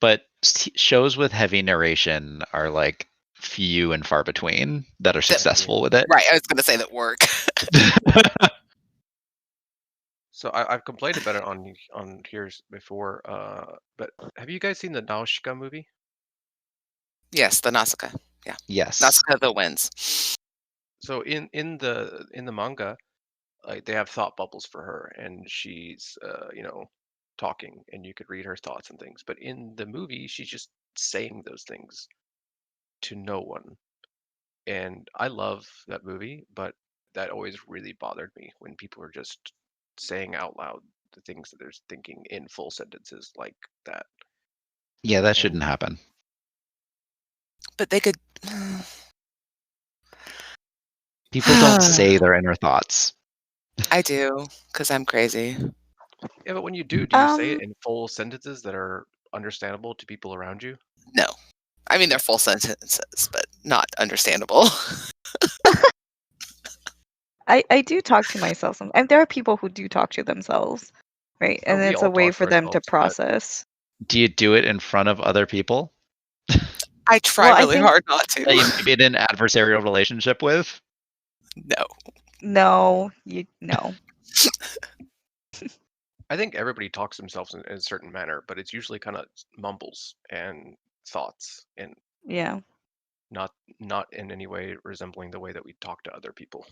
But shows with heavy narration are like few and far between that are successful with it. Right, I was going to say that work. So I've complained about it on here before, but have you guys seen the Nausicaa movie? Yes, the Nausicaa. Yeah. Yes. Nausicaa the wins. So in the manga, like they have thought bubbles for her, and she's talking, and you could read her thoughts and things. But in the movie, she's just saying those things to no one. And I love that movie, but that always really bothered me when people are just saying out loud the things that they're thinking in full sentences like that. Yeah, that shouldn't happen. But they could. People don't say their inner thoughts. I do, because I'm crazy. Yeah, but when you do you say it in full sentences that are understandable to people around you? No. I mean, they're full sentences, but not understandable. I do talk to myself. And there are people who do talk to themselves, right? And we it's all a way talk to for them to ourselves, but- process. Do you do it in front of other people I try Well, I really think- hard not to. that you may be in an adversarial relationship with? No. No, no. I think everybody talks to themselves in a certain manner, but it's usually kind of mumbles and thoughts, and Yeah. not in any way resembling the way that we talk to other people.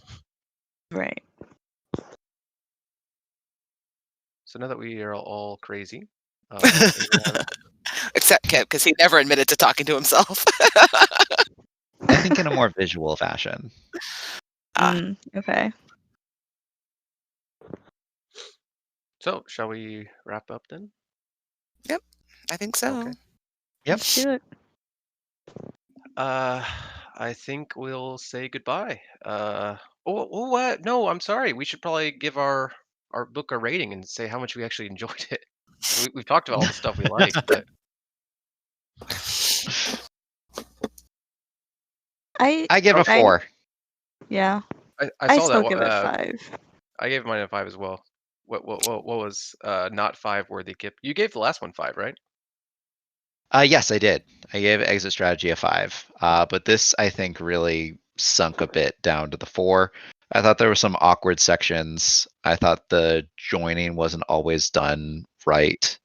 Right. So now that we are all crazy, Except Kip, because he never admitted to talking to himself. I think in a more visual fashion. Ah. Okay. So, shall we wrap up then? Yep, I think so. Okay. Yep. Let's do it. I think we'll say goodbye. What? No, I'm sorry. We should probably give our book a rating and say how much we actually enjoyed it. We've talked about all the stuff we like, but I give a 4. Yeah, I I saw still that. give it 5. I gave mine a 5 as well. What was not 5 worthy, Kip? You gave the last one 5, right? Yes, I did. I gave Exit Strategy a 5. But this, I think, really sunk a bit down to the 4. I thought there were some awkward sections. I thought the joining wasn't always done right.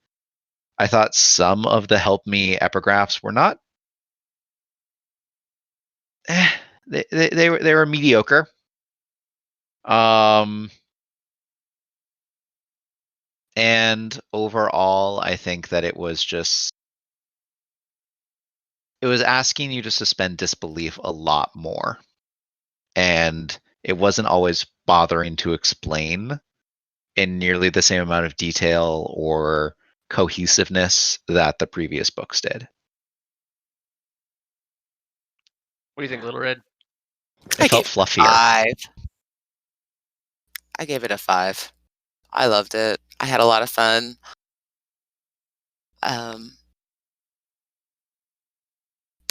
I thought some of the help me epigraphs were not. They were mediocre. And overall, I think that it was asking you to suspend disbelief a lot more. And it wasn't always bothering to explain in nearly the same amount of detail or cohesiveness that the previous books did. What do you think, Little Red? It felt fluffier. 5. I gave it a 5. I loved it. I had a lot of fun. But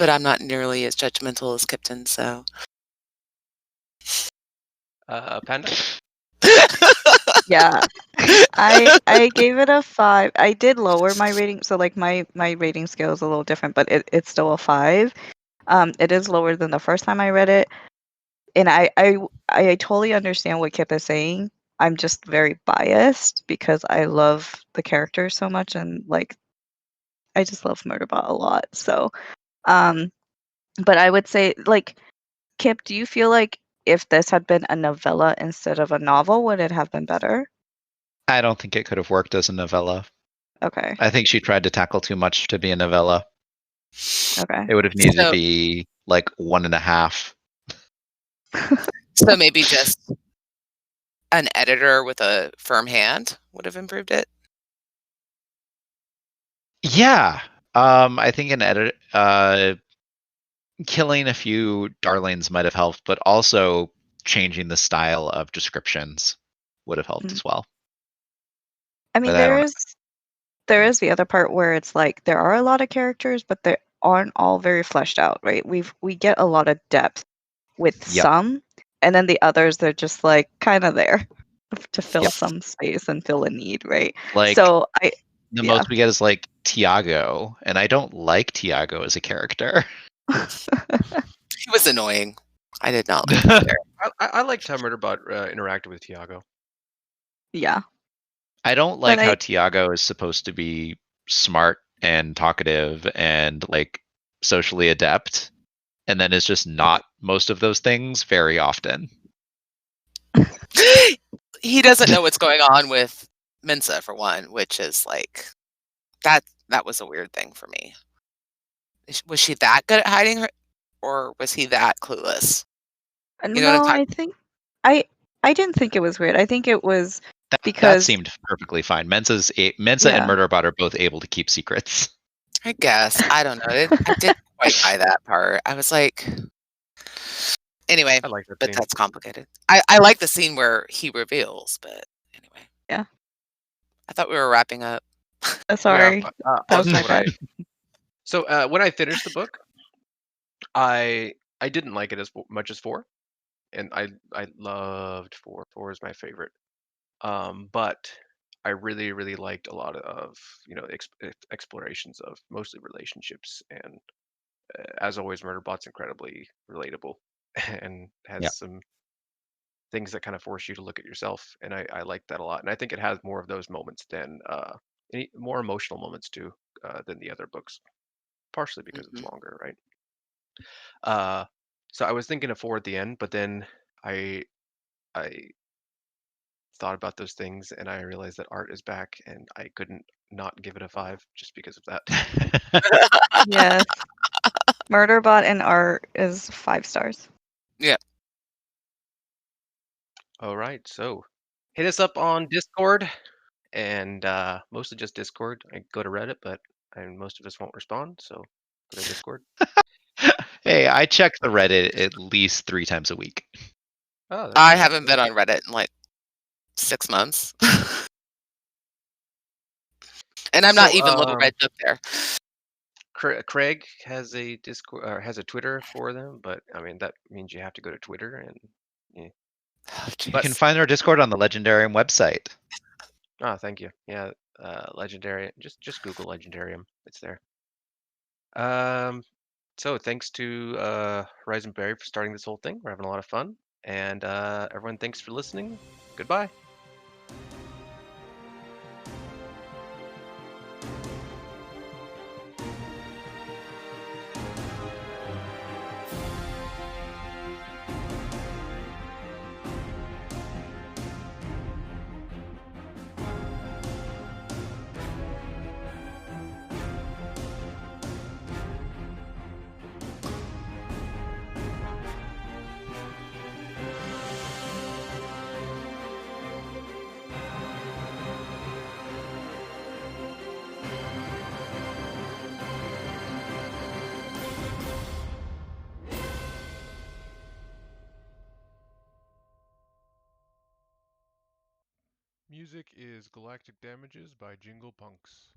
I'm not nearly as judgmental as Kyptan, so. Panda? Yeah. I gave it a 5. I did lower my rating, so like my rating scale is a little different, but it's still a 5. It is lower than the first time I read it, and I totally understand what Kip is saying. I'm just very biased because I love the characters so much, and like I just love Murderbot a lot. So, but I would say, like, Kip, do you feel like if this had been a novella instead of a novel, would it have been better? I don't think it could have worked as a novella. Okay. I think she tried to tackle too much to be a novella. Okay. It would have needed to So- be like 1.5. So maybe just an editor with a firm hand would have improved it. Yeah. I think an edit killing a few darlings might have helped, but also changing the style of descriptions would have helped Mm. as well. I mean, But I don't know. there is the other part where it's like there are a lot of characters, but they aren't all very fleshed out, right? We get a lot of depth with Yep. some, and then the others they're just like kind of there to fill Yep. some space and fill a need, right? Like So the yeah. most we get is like Tiago, and I don't like Tiago as a character. He was annoying. I did not like him there. I liked how Murderbot interacted with Tiago. Yeah. I don't like But how Tiago is supposed to be smart and talkative and like socially adept, and then is just not most of those things very often. He doesn't know what's going on with Mensa, for one, which is like that was a weird thing for me. Was she that good at hiding her, or was he that clueless? You know what I'm no, talking- I think I didn't think it was weird. I think it was That because seemed perfectly fine. Mensa and Yeah. Murderbot are both able to keep secrets. I guess. I don't know. I didn't quite buy that part. I was like, anyway, I like that but scene. that's complicated. I like the scene where he reveals, but anyway. Yeah. I thought we were wrapping up. sorry. That was my Honestly, bad. So when I finished the book, I didn't like it as much as 4, and I loved 4. 4 is my favorite. But I really liked a lot of explorations of mostly relationships, and as always, Murderbot's incredibly relatable and has Yeah. some things that kind of force you to look at yourself, and I like that a lot. And I think it has more of those moments than any more emotional moments too than the other books, partially because it's Mhm. longer, right? So I was thinking of 4 at the end, but then I thought about those things and I realized that art is back, and I couldn't not give it a 5 just because of that. Yes. Murderbot and art is 5 stars. All right, so hit us up on Discord and mostly just Discord. I go to Reddit, but most of us won't respond, so go to Discord. Hey, I check the Reddit at least 3 times a week. Oh, I haven't been on Reddit in like 6 months. And I'm not So, even Little Red Book there. Craig has a Discord or has a Twitter for them, but I mean that means you have to go to Twitter and yeah. Oh, You can jeez. find our Discord on the Legendarium website. Oh, thank you. Yeah, Legendarium. Just Google Legendarium. It's there. So thanks to Rise and Berry for starting this whole thing. We're having a lot of fun, and everyone, thanks for listening. Goodbye. Music is Galactic Damages by Jingle Punks.